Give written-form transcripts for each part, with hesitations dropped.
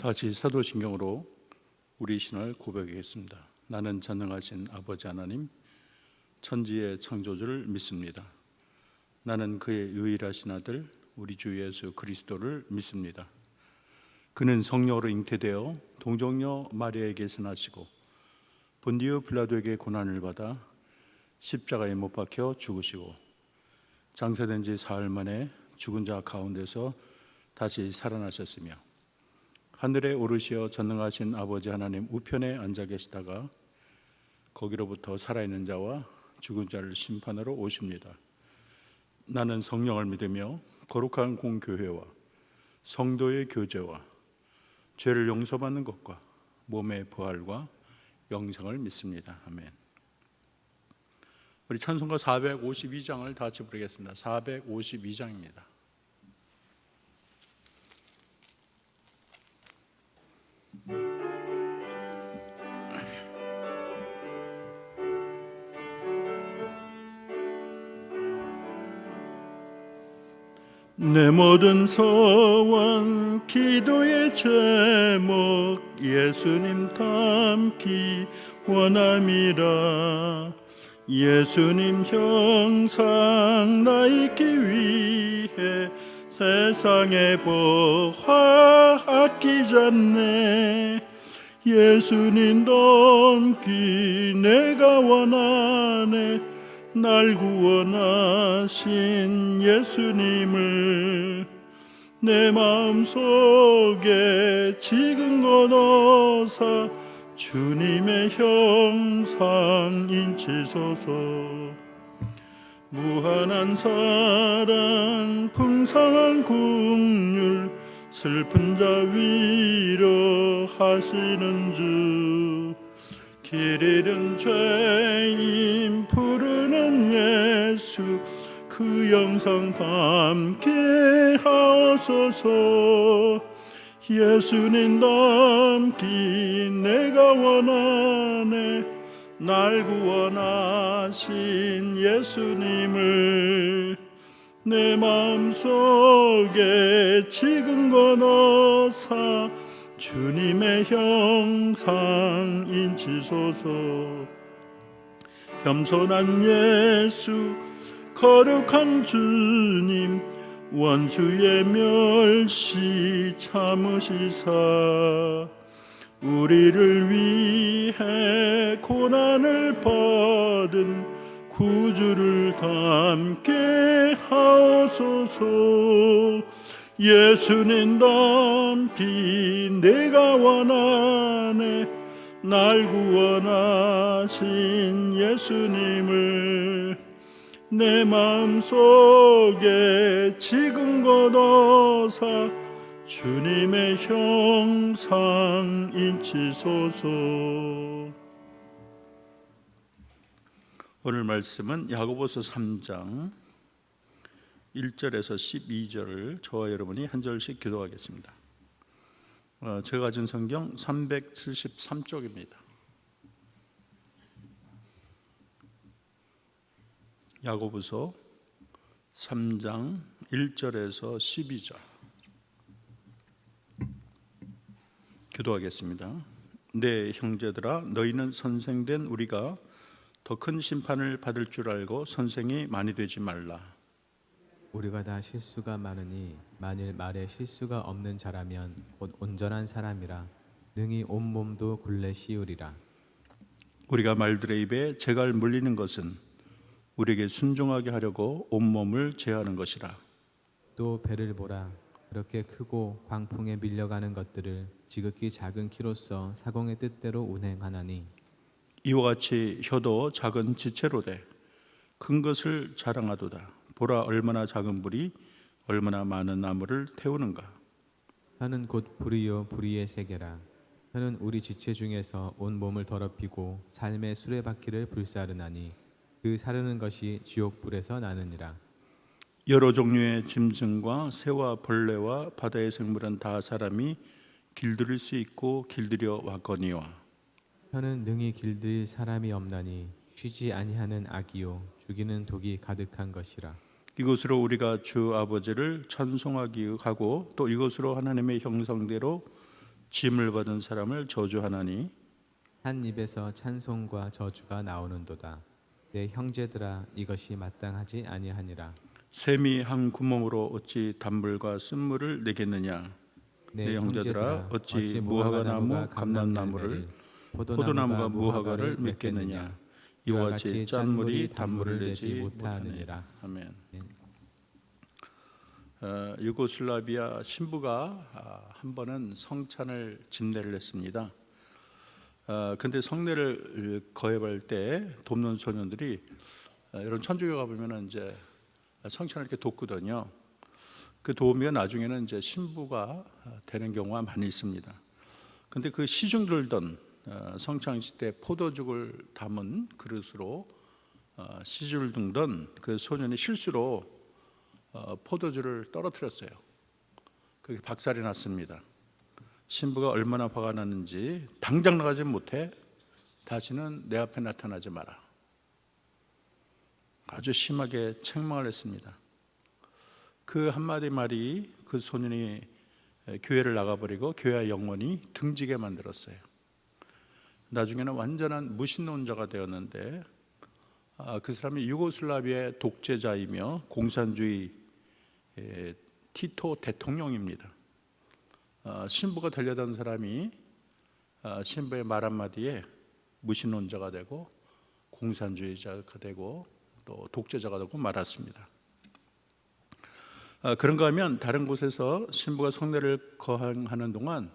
다시 사도신경으로 우리 신을 고백하겠습니다. 나는 전능하신 아버지 하나님, 천지의 창조주를 믿습니다. 나는 그의 유일하신 아들 우리 주 예수 그리스도를 믿습니다. 그는 성령으로 잉태되어 동정녀 마리아에게서 나시고 본디오 빌라도에게 고난을 받아 십자가에 못 박혀 죽으시고 장사된 지 사흘 만에 죽은 자 가운데서 다시 살아나셨으며 하늘에 오르시어 전능하신 아버지 하나님 우편에 앉아 계시다가 거기로부터 살아있는 자와 죽은 자를 심판하러 오십니다. 나는 성령을 믿으며 거룩한 공교회와 성도의 교제와 죄를 용서받는 것과 몸의 부활과 영생을 믿습니다. 아멘. 우리 찬송가 452장을 다 같이 부르겠습니다. 452장입니다. 내 모든 소원 기도의 제목 예수님 닮기 원함이라. 예수님 형상 나 있기 위해 세상의 보화 아끼지 않네. 예수님 닮기 내가 원하네. 날 구원하신 예수님을 내 마음속에 지금 거둬사 주님의 형상 인치소서. 무한한 사랑 풍성한 긍휼 슬픈 자 위로하시는 주. 길 잃은 죄인 부르는 예수 그 영상 담게 하옵소서. 예수님 닮기 내가 원하네. 날 구원하신 예수님을 내 마음속에 지금 거둬사 주님의 형상 인치소서. 겸손한 예수 거룩한 주님 원수의 멸시 참으시사 우리를 위해 고난을 받은 구주를 닮게 하옵소서. 예수님 닮기 내가 원하네. 날 구원하신 예수님을 내 마음속에 지금 거둬사 주님의 형상 인치소서. 오늘 말씀은 야고보서 3장 1절에서 12절을 저와 여러분이 한 절씩 기도하겠습니다. 제가 가진 성경 373쪽입니다. 야고보서 3장 1절에서 12절 기도하겠습니다. 내 형제들아 너희는 선생된 우리가 더 큰 심판을 받을 줄 알고 선생이 많이 되지 말라. 우리가 다 실수가 많으니 만일 말에 실수가 없는 자라면 곧 온전한 사람이라 능히 온 몸도 굴레 씌우리라. 우리가 말들의 입에 재갈 물리는 것은 우리에게 순종하게 하려고 온 몸을 제하는 것이라. 또 배를 보라. 그렇게 크고 광풍에 밀려가는 것들을 지극히 작은 키로서 사공의 뜻대로 운행하나니 이와 같이 혀도 작은 지체로되 큰 것을 자랑하도다. 보라 얼마나 작은 불이 얼마나 많은 나무를 태우는가. 혀는 곧 불이요 불의의 세계라. 혀는 우리 지체 중에서 온 몸을 더럽히고 삶의 수레바퀴를 불사르나니 그 사르는 것이 지옥불에서 나느니라. 여러 종류의 짐승과 새와 벌레와 바다의 생물은 다 사람이 길들일 수 있고 길들여 왔거니와. 혀는 능히 길들일 사람이 없나니 쉬지 아니하는 악이요 죽이는 독이 가득한 것이라. 이것으로 우리가 주 아버지를 찬송하기 하고 또 이것으로 하나님의 형상대로 짐을 받은 사람을 저주하나니 한 입에서 찬송과 저주가 나오는도다. 내 형제들아 이것이 마땅하지 아니하니라. 샘이 한 구멍으로 어찌 단물과 쓴물을 내겠느냐. 내 형제들아 어찌 무화과 나무 감람나무를 포도나무가 무화과를 맺겠느냐. 이와 같이 짠물이 단물을 내지 못하느니라. 아멘. 유고슬라비아 신부가 한 번은 성찬을 집례를 했습니다. 근데 성례를 거행할 때 돕는 소년들이 이런 천주교 가보면은 이제 성찬을 이렇게 돕거든요. 그 도우미가 나중에는 이제 신부가 되는 경우가 많이 있습니다. 근데 그 시중 들던 성찬식 때 포도죽을 담은 그릇으로 시중을 등던 그 소년이 실수로 포도주를 떨어뜨렸어요. 그게 박살이 났습니다. 신부가 얼마나 화가 났는지 당장 나가지 못해 다시는 내 앞에 나타나지 마라. 아주 심하게 책망을 했습니다. 그 한마디 말이 그 소년이 교회를 나가버리고 교회와 영원히 등지게 만들었어요. 나중에는 완전한 무신론자가 되었는데 그 사람이 유고슬라비아의 독재자이며 공산주의 티토 대통령입니다. 신부가 되려던 사람이 신부의 말 한마디에 무신론자가 되고 공산주의자가 되고 또 독재자가 되고 말았습니다. 그런가 하면 다른 곳에서 신부가 성례를 거행하는 동안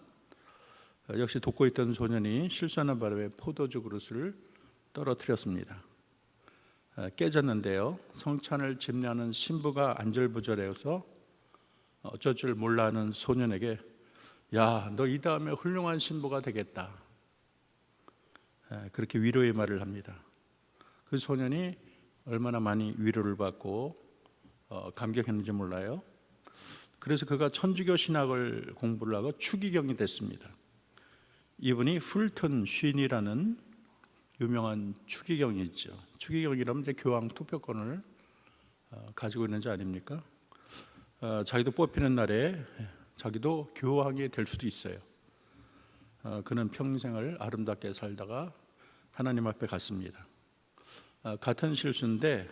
역시 돕고 있던 소년이 실수하는 바람에 포도주 그릇을 떨어뜨렸습니다. 깨졌는데요. 성찬을 집례하는 신부가 안절부절해서 어쩔 줄 몰라 하는 소년에게 야, 너 이 다음에 훌륭한 신부가 되겠다. 그렇게 위로의 말을 합니다. 그 소년이 얼마나 많이 위로를 받고 감격했는지 몰라요. 그래서 그가 천주교 신학을 공부를 하고 추기경이 됐습니다. 이분이 풀턴 쉰이라는 유명한 추기경이 있죠. 추기경이라면 이제 교황 투표권을 가지고 있는 자 아닙니까? 자기도 뽑히는 날에 자기도 교황이 될 수도 있어요. 그는 평생을 아름답게 살다가 하나님 앞에 갔습니다. 같은 실수인데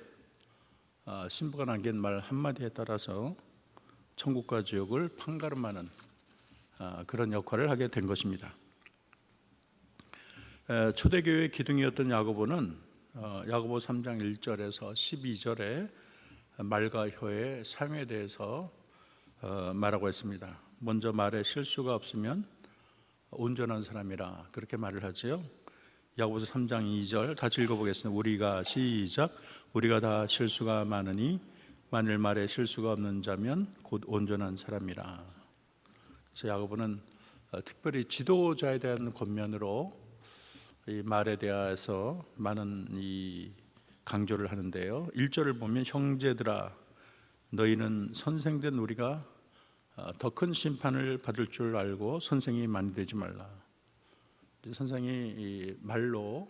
신부가 남긴 말 한마디에 따라서 천국과 지옥을 판가름하는 그런 역할을 하게 된 것입니다. 초대교회의 기둥이었던 야고보는 야고보 3장 1절에서 12절에 말과 혀의 사용에 대해서 말하고 있습니다. 먼저 말에 실수가 없으면 온전한 사람이라 그렇게 말을 하지요. 야고보서 3장 2절 같이 읽어보겠습니다. 우리가 시작 우리가 다 실수가 많으니 만일 말에 실수가 없는 자면 곧 온전한 사람이라. 야고보는 특별히 지도자에 대한 권면으로 이 말에 대해서 많은 이 강조를 하는데요. 1절을 보면 형제들아 너희는 선생된 우리가 더 큰 심판을 받을 줄 알고 선생이 많이 되지 말라. 선생이 이 말로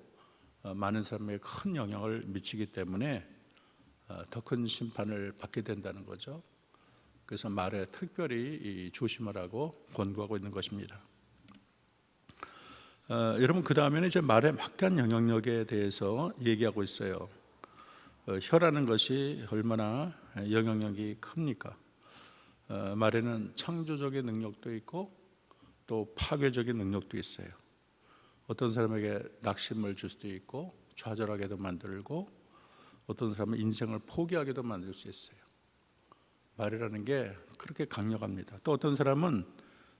많은 사람에게 큰 영향을 미치기 때문에 더 큰 심판을 받게 된다는 거죠. 그래서 말에 특별히 조심하라고 권고하고 있는 것입니다. 여러분 그 다음에는 이제 말의 막대한 영향력에 대해서 얘기하고 있어요. 혀라는 것이 얼마나 영향력이 큽니까? 말에는 창조적인 능력도 있고 또 파괴적인 능력도 있어요. 어떤 사람에게 낙심을 줄 수도 있고 좌절하게도 만들고 어떤 사람은 인생을 포기하게도 만들 수 있어요. 말이라는 게 그렇게 강력합니다. 또 어떤 사람은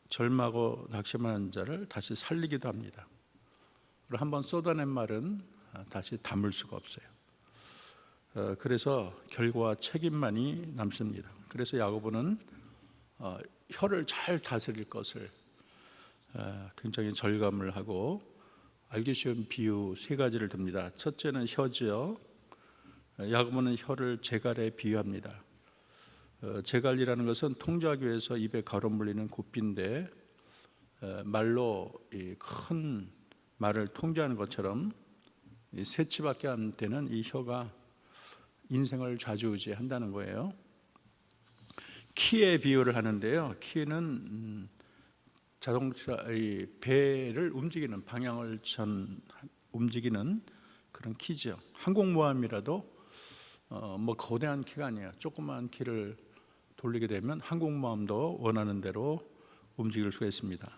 절망하고 낙심하는 자를 다시 살리기도 합니다. 그리고 한번 쏟아낸 말은 다시 담을 수가 없어요. 그래서 결과와 책임만이 남습니다. 그래서 야고보는 혀를 잘 다스릴 것을 굉장히 절감을 하고 알기 쉬운 비유 세 가지를 듭니다. 첫째는 혀지요. 야고보는 혀를 제갈에 비유합니다. 제갈이라는 것은 통자교에서 입에 가로 물리는 고삐인데 말로 큰 말을 통제하는 것처럼 새치밖에 안 되는 이 혀가 인생을 좌지우지한다는 거예요. 키에 비유를 하는데요. 키는 자동차 이 배를 움직이는 방향을 움직이는 그런 키죠. 항공모함이라도 뭐 거대한 키가 아니에요. 조그마한 키를 돌리게 되면 항공모함도 원하는 대로 움직일 수가 있습니다.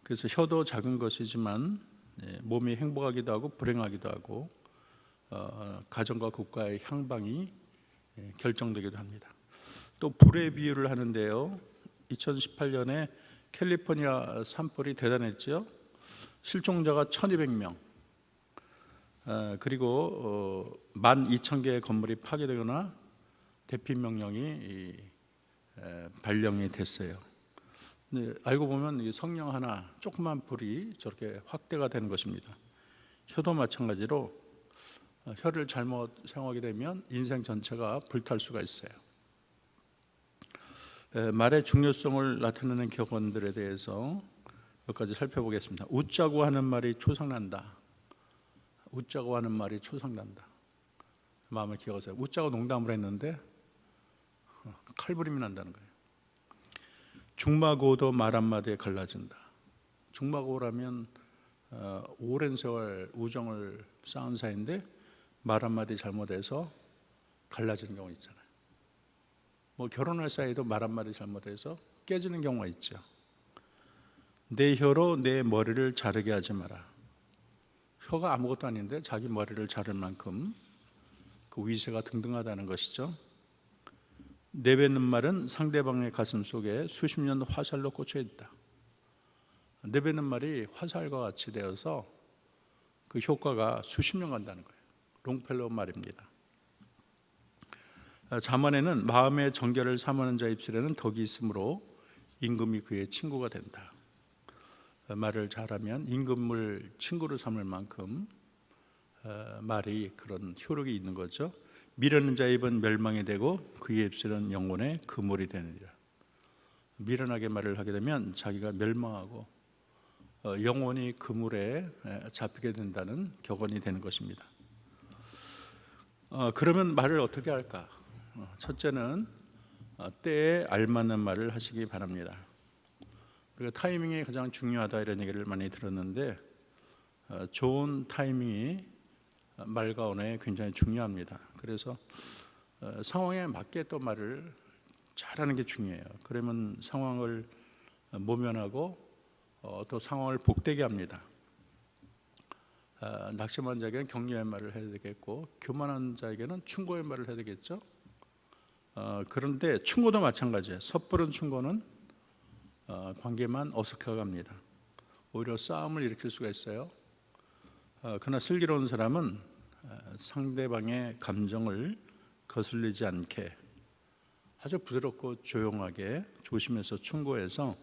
그래서 혀도 작은 것이지만 몸이 행복하기도 하고 불행하기도 하고 가정과 국가의 향방이 결정되기도 합니다. 또 불의 비유를 하는데요. 2018년에 캘리포니아 산불이 대단했죠. 실종자가 1,200명, 그리고 12,000개의 건물이 파괴되거나 대피 명령이 발령이 됐어요. 근데 알고 보면 이 성령 하나 조그만 불이 저렇게 확대가 되는 것입니다. 혀도 마찬가지로 혀를 잘못 사용하게 되면 인생 전체가 불탈 수가 있어요. 말의 중요성을 나타내는 격언들에 대해서 몇 가지 살펴보겠습니다. 웃자고 하는 말이 초상난다. 웃자고 하는 말이 초상난다. 마음에 기억하세요. 웃자고 농담을 했는데 칼부림이 난다는 거예요. 중마고도 말 한마디에 갈라진다. 중마고라면 오랜 세월 우정을 쌓은 사이인데 말 한마디 잘못해서 갈라지는 경우 있잖아요. 뭐 결혼할 사이도 말 한마디 잘못해서 깨지는 경우가 있죠. 내 혀로 내 머리를 자르게 하지 마라. 혀가 아무것도 아닌데 자기 머리를 자를 만큼 그 위세가 등등하다는 것이죠. 내뱉는 말은 상대방의 가슴 속에 수십 년 화살로 꽂혀 있다. 내뱉는 말이 화살과 같이 되어서 그 효과가 수십 년 간다는 거예요. 롱펠로우 말입니다. 잠언에는 마음의 정결을 삼하는 자 입술에는 덕이 있으므로 임금이 그의 친구가 된다. 말을 잘하면 임금을 친구로 삼을 만큼 말이 그런 효력이 있는 거죠. 미련한 자의 입은 멸망이 되고 그의 입술은 영혼의 그물이 되느니라. 미련하게 말을 하게 되면 자기가 멸망하고 영혼이 그물에 잡히게 된다는 격언이 되는 것입니다. 그러면 말을 어떻게 할까? 첫째는 때에 알맞는 말을 하시기 바랍니다. 우리가 타이밍이 가장 중요하다 이런 얘기를 많이 들었는데 좋은 타이밍이 말과 언어에 굉장히 중요합니다. 그래서 상황에 맞게 또 말을 잘하는 게 중요해요. 그러면 상황을 모면하고 또 상황을 복되게 합니다. 낙심한 자에게는 격려의 말을 해야 되겠고 교만한 자에게는 충고의 말을 해야 되겠죠. 그런데 충고도 마찬가지예요. 섣부른 충고는 관계만 어색해갑니다. 오히려 싸움을 일으킬 수가 있어요. 그러나 슬기로운 사람은 상대방의 감정을 거슬리지 않게 아주 부드럽고 조용하게 조심해서 충고해서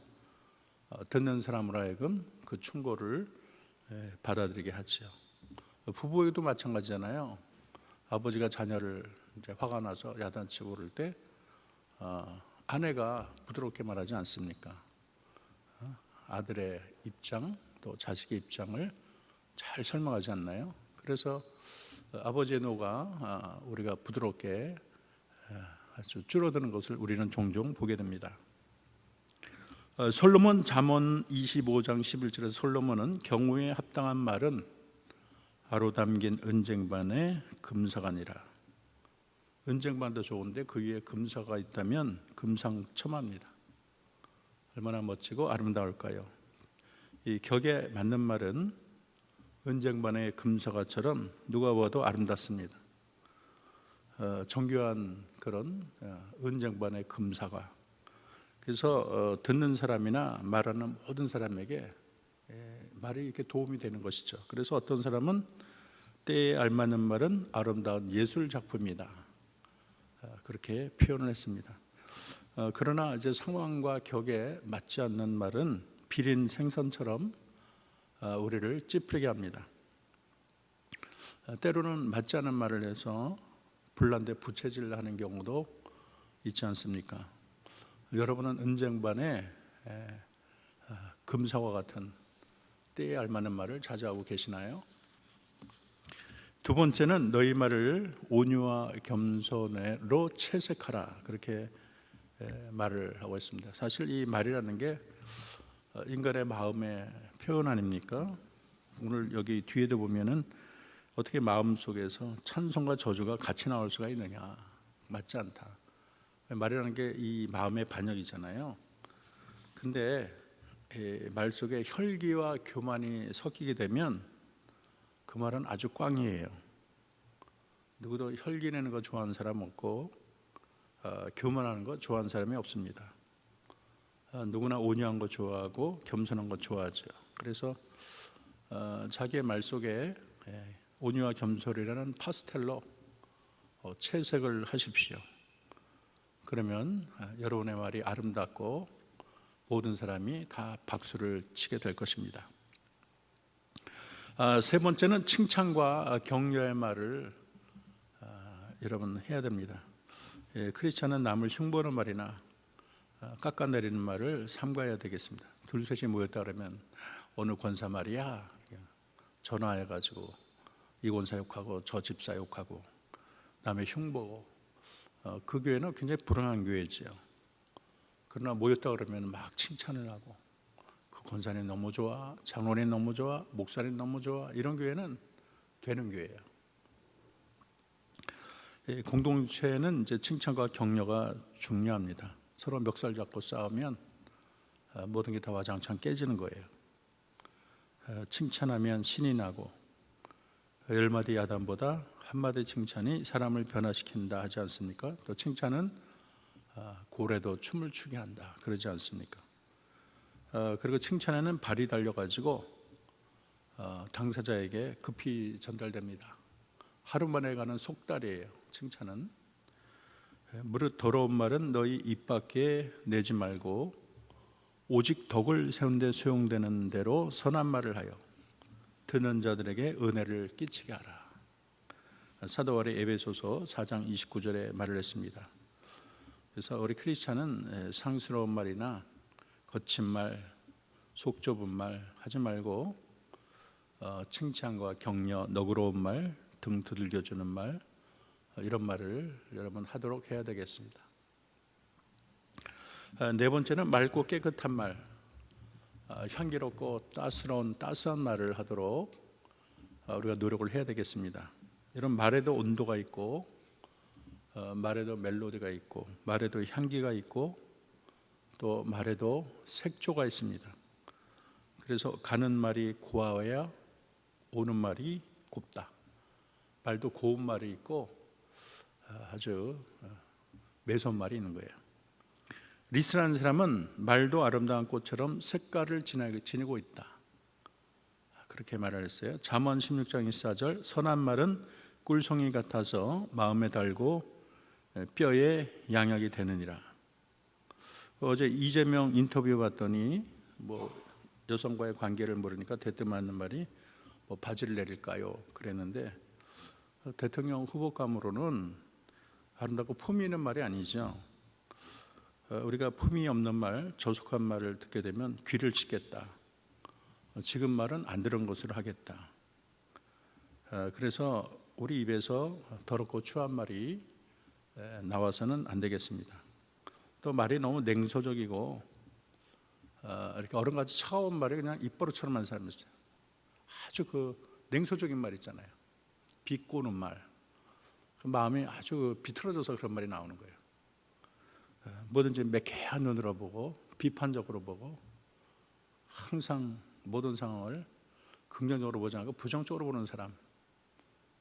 듣는 사람으로 하여금 그 충고를 받아들이게 하죠. 부부에도 마찬가지잖아요. 아버지가 자녀를 이제 화가 나서 야단치고 그럴 때 아내가 부드럽게 말하지 않습니까? 아들의 입장 또 자식의 입장을 잘 설명하지 않나요? 그래서 아버지의 노가 우리가 부드럽게 아주 줄어드는 것을 우리는 종종 보게 됩니다. 솔로몬 잠언 25장 11절에서 솔로몬은 경우에 합당한 말은 아로 담긴 은쟁반에 금사가 아니라. 은쟁반도 좋은데 그 위에 금사가 있다면 금상첨화입니다. 얼마나 멋지고 아름다울까요? 이 격에 맞는 말은 은쟁반의 금사가처럼 누가 봐도 아름답습니다. 정교한 그런 은쟁반의 금사가. 그래서 듣는 사람이나 말하는 모든 사람에게 말이 이렇게 도움이 되는 것이죠. 그래서 어떤 사람은 때에 알맞는 말은 아름다운 예술 작품이다. 그렇게 표현을 했습니다. 그러나 이제 상황과 격에 맞지 않는 말은 비린 생선처럼 우리를 찌푸리게 합니다. 때로는 맞지 않은 말을 해서 불난데 부채질을 하는 경우도 있지 않습니까? 여러분은 은쟁반에 금사와 같은 때에 알맞는 말을 자주 하고 계시나요? 두 번째는 너희 말을 온유와 겸손으로 채색하라 그렇게 말을 하고 있습니다. 사실 이 말이라는 게 인간의 마음의 표현 아닙니까? 오늘 여기 뒤에도 보면은 어떻게 마음 속에서 찬송과 저주가 같이 나올 수가 있느냐? 맞지 않다. 말이라는 게 이 마음의 반역이잖아요. 근데 말 속에 혈기와 교만이 섞이게 되면 그 말은 아주 꽝이에요. 누구도 혈기 내는 거 좋아하는 사람 없고 교만하는 거 좋아하는 사람이 없습니다. 누구나 온유한 거 좋아하고 겸손한 거 좋아하죠. 그래서 자기의 말 속에 온유와 겸손이라는 파스텔로 채색을 하십시오. 그러면 여러분의 말이 아름답고 모든 사람이 다 박수를 치게 될 것입니다. 세 번째는 칭찬과 격려의 말을 여러분 해야 됩니다. 크리스찬은 남을 흉보는 말이나 깎아내리는 말을 삼가해야 되겠습니다. 둘셋이 모였다 그러면 어느 권사 말이야 전화해가지고 이 권사 욕하고 저 집사 욕하고 남의 흉보고 그 교회는 굉장히 불행한 교회지요. 그러나 모였다 그러면 막 칭찬을 하고 그 권사님 너무 좋아, 장로님 너무 좋아, 목사님 너무 좋아, 이런 교회는 되는 교회예요. 공동체는 이제 칭찬과 격려가 중요합니다. 서로 멱살 잡고 싸우면 모든 게 다 와장창 깨지는 거예요. 칭찬하면 신이 나고 10마디 야단보다 한마디 칭찬이 사람을 변화시킨다 하지 않습니까? 또 칭찬은 고래도 춤을 추게 한다 그러지 않습니까? 그리고 칭찬에는 발이 달려가지고 당사자에게 급히 전달됩니다. 하루 만에 가는 속달이에요. 칭찬은 무릇 더러운 말은 너희 입 밖에 내지 말고 오직 덕을 세운 데 소용되는 대로 선한 말을 하여 듣는 자들에게 은혜를 끼치게 하라. 사도 바울이 에베소서 4장 29절에 말을 했습니다. 그래서 우리 크리스찬은 상스러운 말이나 거친 말, 속 좁은 말 하지 말고 칭찬과 격려, 너그러운 말, 등 두들겨주는 말, 이런 말을 여러분 하도록 해야 되겠습니다. 네 번째는 맑고 깨끗한 말, 향기롭고 따스한 말을 하도록 우리가 노력을 해야 되겠습니다. 이런 말에도 온도가 있고 말에도 멜로디가 있고 말에도 향기가 있고 또 말에도 색조가 있습니다. 그래서 가는 말이 고와야 오는 말이 곱다. 말도 고운 말이 있고 아주 매서운 말이 있는 거예요. 리스라는 사람은 말도 아름다운 꽃처럼 색깔을 지니고 있다. 그렇게 말을 했어요. 잠언 16장 24절 선한 말은 꿀송이 같아서 마음에 달고 뼈에 양약이 되느니라. 어제 이재명 인터뷰 봤더니 여성과의 관계를 모르니까 대뜸 맞는 말이 바지를 내릴까요? 그랬는데 대통령 후보감으로는 아름답고 품위 있는 말이 아니죠. 우리가 품위 없는 말, 저속한 말을 듣게 되면 귀를 찢겠다. 지금 말은 안 들은 것으로 하겠다. 그래서 우리 입에서 더럽고 추한 말이 나와서는 안 되겠습니다. 또 말이 너무 냉소적이고 이렇게 얼음같이 차가운 말이 그냥 입버릇처럼 하는 사람이 있어요. 아주 그 냉소적인 말 있잖아요. 비꼬는 말. 그 마음이 아주 비틀어져서 그런 말이 나오는 거예요. 뭐든지 매캐한 눈으로 보고 비판적으로 보고 항상 모든 상황을 긍정적으로 보지 않고 부정적으로 보는 사람,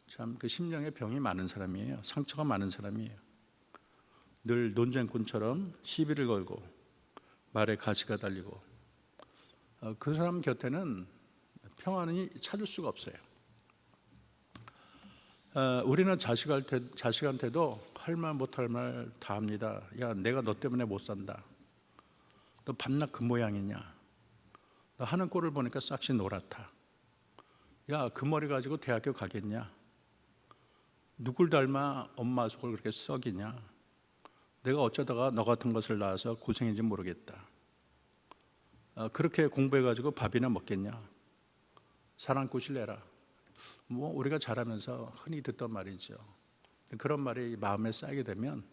참 그 심령에 병이 많은 사람이에요. 상처가 많은 사람이에요. 늘 논쟁꾼처럼 시비를 걸고 말에 가시가 달리고 그 사람 곁에는 평안이 찾을 수가 없어요. 우리는 자식한테도 할 말 못할 말 다 합니다. 야, 내가 너 때문에 못 산다. 너 밤낮 그 모양이냐? 너 하는 꼴을 보니까 싹시 노랗다. 야, 그 머리 가지고 대학교 가겠냐? 누굴 닮아 엄마 속을 그렇게 썩이냐? 내가 어쩌다가 너 같은 것을 낳아서 고생인지 모르겠다. 그렇게 공부해가지고 밥이나 먹겠냐? 사랑꽃을 내라. 우리가 자라면서 흔히 듣던 말이죠. 그런 말이 마음에 쌓이게 되면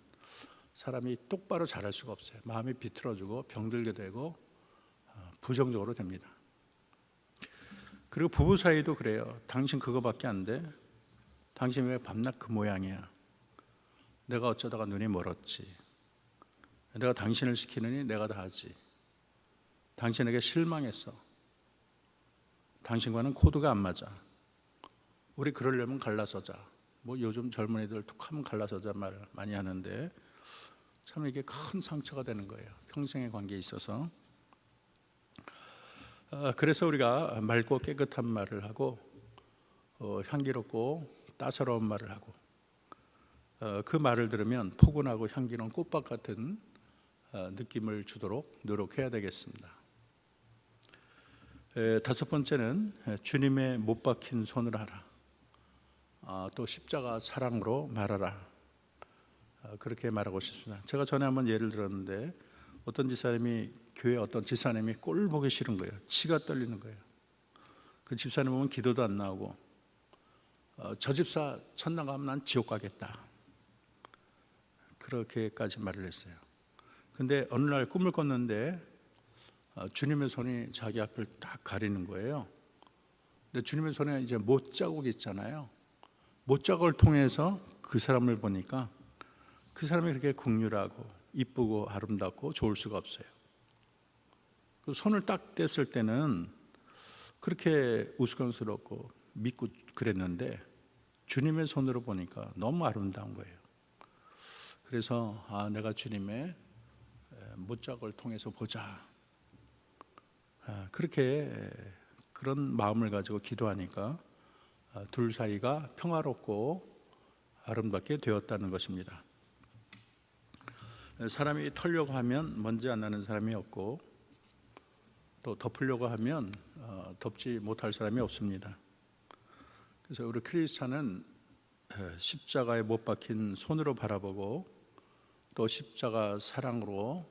사람이 똑바로 자랄 수가 없어요. 마음이 비틀어지고 병들게 되고 부정적으로 됩니다. 그리고 부부 사이도 그래요. 당신 그거밖에 안 돼? 당신 왜 밤낮 그 모양이야? 내가 어쩌다가 눈이 멀었지. 내가 당신을 시키느니 내가 다 하지. 당신에게 실망했어. 당신과는 코드가 안 맞아. 우리 그러려면 갈라서자. 뭐 요즘 젊은이들 툭하면 갈라서자 말 많이 하는데 참 이게 큰 상처가 되는 거예요. 평생의 관계에 있어서. 그래서 우리가 맑고 깨끗한 말을 하고 향기롭고 따사로운 말을 하고 그 말을 들으면 포근하고 향기로운 꽃밭 같은 느낌을 주도록 노력해야 되겠습니다. 다섯 번째는 주님의 못 박힌 손을 하라. 또 십자가 사랑으로 말하라. 그렇게 말하고 싶습니다. 제가 전에 한번 예를 들었는데 어떤 집사님이 교회 어떤 집사님이 꼴 보기 싫은 거예요. 치가 떨리는 거예요. 그 집사님 보면 기도도 안 나오고 저 집사 천당 가면 난 지옥 가겠다. 그렇게까지 말을 했어요. 근데 어느 날 꿈을 꿨는데 주님의 손이 자기 앞을 딱 가리는 거예요. 근데 주님의 손에 이제 못자국이 있잖아요. 못자국을 통해서 그 사람을 보니까 그 사람이 그렇게 긍휼하고 이쁘고 아름답고 좋을 수가 없어요. 그 손을 딱 뗐을 때는 그렇게 우스꽝스럽고 믿고 그랬는데 주님의 손으로 보니까 너무 아름다운 거예요. 그래서 내가 주님의 못자국을 통해서 보자. 그렇게 그런 마음을 가지고 기도하니까 둘 사이가 평화롭고 아름답게 되었다는 것입니다. 사람이 털려고 하면 먼지 안 나는 사람이 없고 또 덮으려고 하면 덮지 못할 사람이 없습니다. 그래서 우리 크리스찬은 십자가에 못 박힌 손으로 바라보고 또 십자가 사랑으로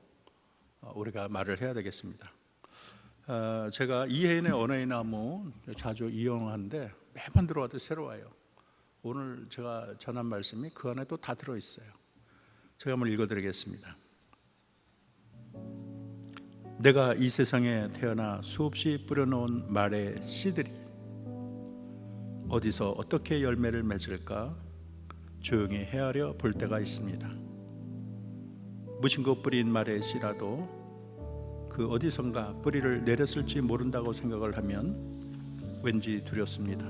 우리가 말을 해야 되겠습니다. 제가 이혜인의 언어의 나무 자주 이용하는데 매번 들어와도 새로워요. 오늘 제가 전한 말씀이 그 안에 또 다 들어있어요. 제가 한번 읽어드리겠습니다. 내가 이 세상에 태어나 수없이 뿌려놓은 말의 씨들이 어디서 어떻게 열매를 맺을까 조용히 헤아려 볼 때가 있습니다. 무심코 뿌린 말의 씨라도 그 어디선가 뿌리를 내렸을지 모른다고 생각을 하면 왠지 두렵습니다.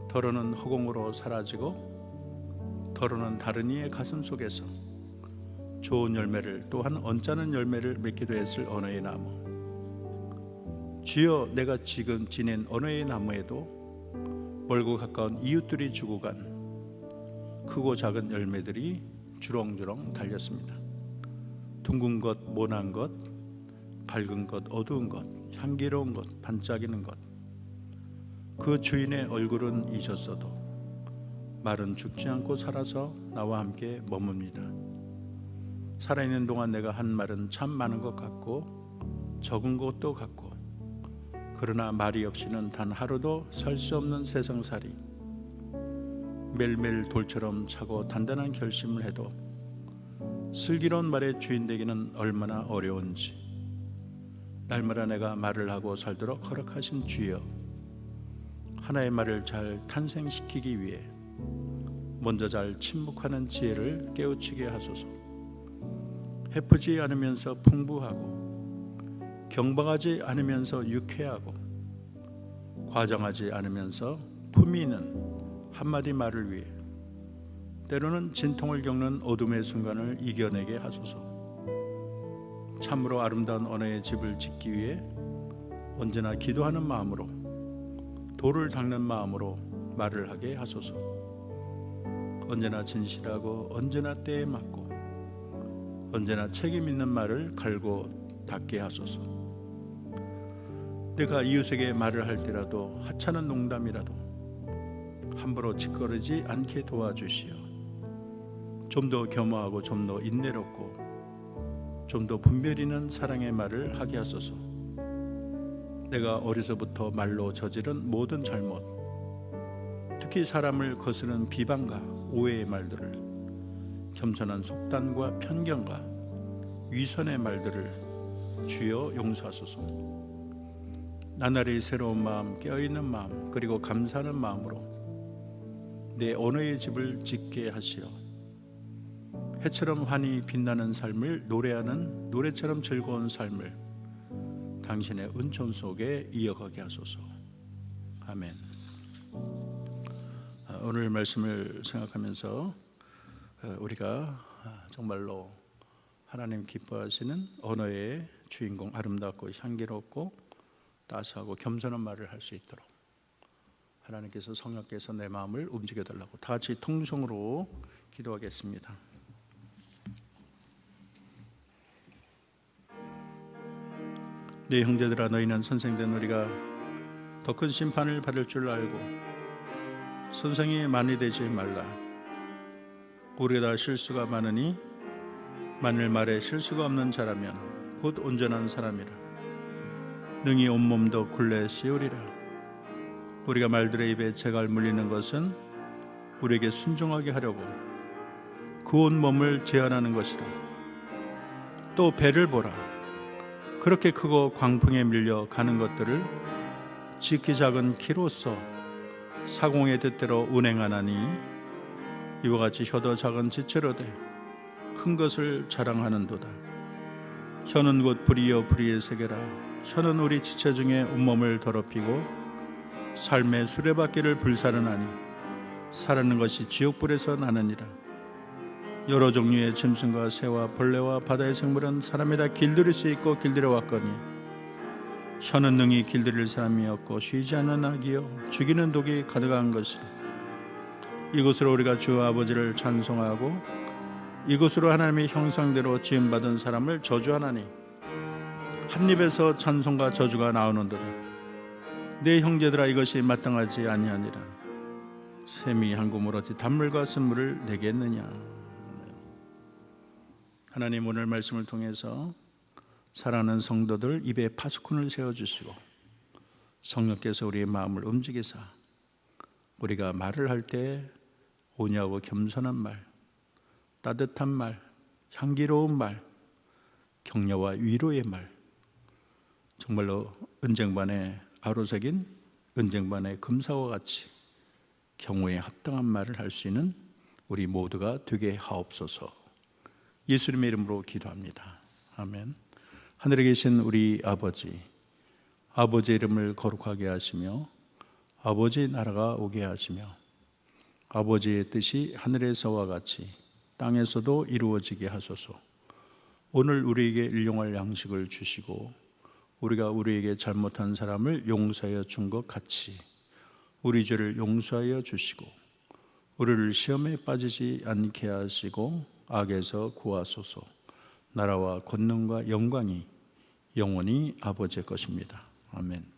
더러는 허공으로 사라지고 더러는 다른 이의 가슴 속에서 좋은 열매를 또한 언짢은 열매를 맺기도 했을 언어의 나무. 주여, 내가 지금 지낸 언어의 나무에도 멀고 가까운 이웃들이 주고 간 크고 작은 열매들이 주렁주렁 달렸습니다. 둥근 것, 모난 것, 밝은 것, 어두운 것, 향기로운 것, 반짝이는 것. 그 주인의 얼굴은 잊었어도 말은 죽지 않고 살아서 나와 함께 머뭅니다. 살아있는 동안 내가 한 말은 참 많은 것 같고 적은 것도 같고, 그러나 말이 없이는 단 하루도 살 수 없는 세상살이. 매일매일 돌처럼 차고 단단한 결심을 해도 슬기로운 말의 주인 되기는 얼마나 어려운지. 날마다 내가 말을 하고 살도록 허락하신 주여, 하나의 말을 잘 탄생시키기 위해 먼저 잘 침묵하는 지혜를 깨우치게 하소서. 해프지 않으면서 풍부하고 경박하지 않으면서 유쾌하고 과장하지 않으면서 품위 있는 한마디 말을 위해 때로는 진통을 겪는 어둠의 순간을 이겨내게 하소서. 참으로 아름다운 언어의 집을 짓기 위해 언제나 기도하는 마음으로, 돌을 닦는 마음으로 말을 하게 하소서. 언제나 진실하고 언제나 때에 맞고 언제나 책임 있는 말을 갈고 닦게 하소서. 내가 이웃에게 말을 할 때라도 하찮은 농담이라도 함부로 짓거리지 않게 도와주시오. 좀 더 겸허하고 좀 더 인내롭고 좀 더 분별 있는 사랑의 말을 하게 하소서. 내가 어려서부터 말로 저지른 모든 잘못, 특히 사람을 거스르는 비방과 오해의 말들을, 겸손한 속단과 편견과 위선의 말들을 주여 용서하소서. 나날이 새로운 마음, 깨어있는 마음, 그리고 감사하는 마음으로 내 언어의 집을 짓게 하시어 해처럼 환히 빛나는 삶을 노래하는 노래처럼 즐거운 삶을 당신의 은총 속에 이어가게 하소서. 아멘. 오늘 말씀을 생각하면서 우리가 정말로 하나님 기뻐하시는 언어의 주인공, 아름답고 향기롭고 따스하고 겸손한 말을 할 수 있도록 하나님께서 성령께서 내 마음을 움직여 달라고 다 같이 통성으로 기도하겠습니다. 네 형제들아, 너희는 선생된 우리가 더 큰 심판을 받을 줄 알고 선생이 많이 되지 말라. 우리가 다 실수가 많으니 만일 말에 실수가 없는 자라면 곧 온전한 사람이라. 능히 온몸도 굴레 씌우리라. 우리가 말들의 입에 재갈 물리는 것은 우리에게 순종하게 하려고 그 온몸을 제한하는 것이라. 또 배를 보라. 그렇게 크고 광풍에 밀려 가는 것들을 지키 작은 키로서 사공의 뜻대로 운행하나니 이와 같이 혀도 작은 지체로 돼 큰 것을 자랑하는도다. 혀는 곧 불이요 불의의 세계라. 혀는 우리 지체 중에 온몸을 더럽히고 삶의 수레바퀴를 불사르나니 사르는 것이 지옥불에서 나느니라. 여러 종류의 짐승과 새와 벌레와 바다의 생물은 사람이 다 길들일 수 있고 길들여 왔거니 혀는 능히 길들일 사람이 없고 쉬지 않는 악이요 죽이는 독이 가득한 것이라. 이것으로 우리가 주 아버지를 찬송하고 이것으로 하나님의 형상대로 지음받은 사람을 저주하나니 한 입에서 찬송과 저주가 나오는도다. 내 형제들아, 이것이 마땅하지 아니하니라. 샘이 한 구물 어찌 단물과 쓴물을 내겠느냐. 하나님, 오늘 말씀을 통해서 사랑하는 성도들 입에 파수꾼을 세워주시고 성령께서 우리의 마음을 움직이사 우리가 말을 할 때 온유하고 겸손한 말, 따뜻한 말, 향기로운 말, 격려와 위로의 말, 정말로 은쟁반의 아로색인 은쟁반의 금사와 같이 경우에 합당한 말을 할 수 있는 우리 모두가 되게 하옵소서. 예수님의 이름으로 기도합니다. 아멘. 하늘에 계신 우리 아버지, 아버지의 이름을 거룩하게 하시며 아버지의 나라가 오게 하시며 아버지의 뜻이 하늘에서와 같이 땅에서도 이루어지게 하소서. 오늘 우리에게 일용할 양식을 주시고 우리가 우리에게 잘못한 사람을 용서하여 준 것 같이 우리 죄를 용서하여 주시고 우리를 시험에 빠지지 않게 하시고 악에서 구하소서. 나라와 권능과 영광이 영원히 아버지의 것입니다. 아멘.